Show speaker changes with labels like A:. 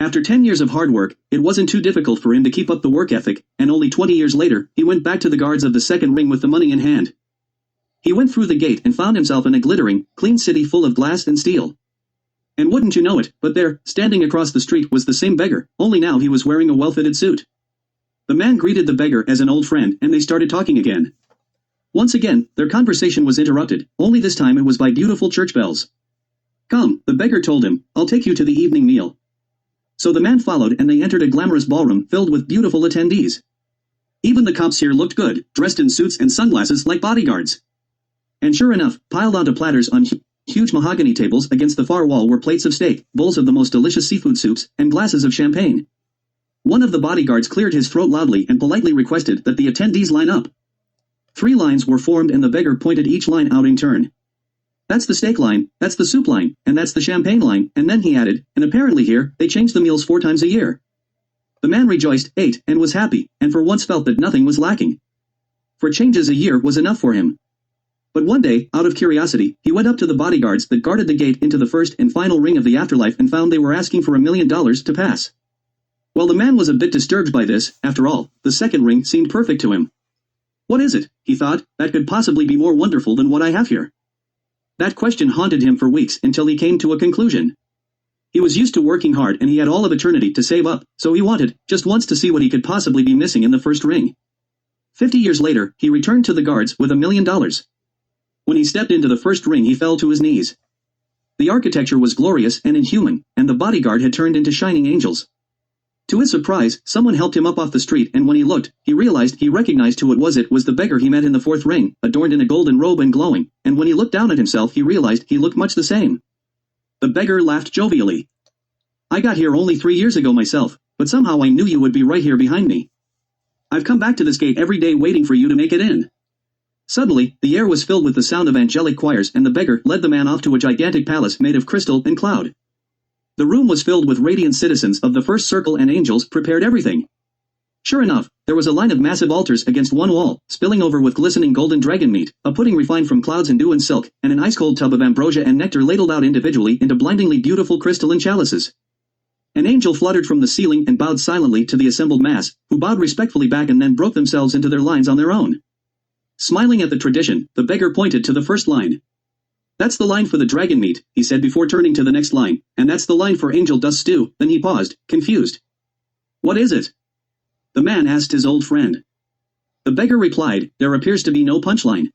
A: After 10 years of hard work, it wasn't too difficult for him to keep up the work ethic, and only 20 years later, he went back to the guards of the second ring with the money in hand. He went through the gate and found himself in a glittering, clean city full of glass and steel. And wouldn't you know it, but there, standing across the street was the same beggar, only now he was wearing a well-fitted suit. The man greeted the beggar as an old friend and they started talking again. Once again, their conversation was interrupted, only this time it was by beautiful church bells. "Come," the beggar told him, "I'll take you to the evening meal." So the man followed and they entered a glamorous ballroom filled with beautiful attendees. Even the cops here looked good, dressed in suits and sunglasses like bodyguards. And sure enough, piled onto platters on huge mahogany tables against the far wall were plates of steak, bowls of the most delicious seafood soups, and glasses of champagne. One of the bodyguards cleared his throat loudly and politely requested that the attendees line up. 3 lines were formed and the beggar pointed each line out in turn. "That's the steak line, that's the soup line, and that's the champagne line," and then he added, "and apparently here, they change the meals 4 times a year." The man rejoiced, ate, and was happy, and for once felt that nothing was lacking. For changes a year was enough for him. But one day, out of curiosity, he went up to the bodyguards that guarded the gate into the first and final ring of the afterlife and found they were asking for $1 million to pass. Well, the man was a bit disturbed by this. After all, the second ring seemed perfect to him. "What is it," he thought, "that could possibly be more wonderful than what I have here?" That question haunted him for weeks until he came to a conclusion. He was used to working hard and he had all of eternity to save up, so he wanted, just once, to see what he could possibly be missing in the first ring. 50 years later, he returned to the guards with $1 million. When he stepped into the first ring he fell to his knees. The architecture was glorious and inhuman, and the bodyguard had turned into shining angels. To his surprise, someone helped him up off the street and when he looked, he recognized who it was. It was the beggar he met in the 4th ring, adorned in a golden robe and glowing, and when he looked down at himself he realized he looked much the same. The beggar laughed jovially. "I got here only 3 years ago myself, but somehow I knew you would be right here behind me. I've come back to this gate every day waiting for you to make it in." Suddenly, the air was filled with the sound of angelic choirs and the beggar led the man off to a gigantic palace made of crystal and cloud. The room was filled with radiant citizens of the first circle and angels prepared everything. Sure enough, there was a line of massive altars against one wall, spilling over with glistening golden dragon meat, a pudding refined from clouds and dew and silk, and an ice-cold tub of ambrosia and nectar ladled out individually into blindingly beautiful crystalline chalices. An angel fluttered from the ceiling and bowed silently to the assembled mass, who bowed respectfully back and then broke themselves into their lines on their own. Smiling at the tradition, the beggar pointed to the first line. "That's the line for the dragon meat," he said before turning to the next line, "and that's the line for angel dust stew." Then he paused, confused. "What is it?" the man asked his old friend. The beggar replied, "There appears to be no punchline."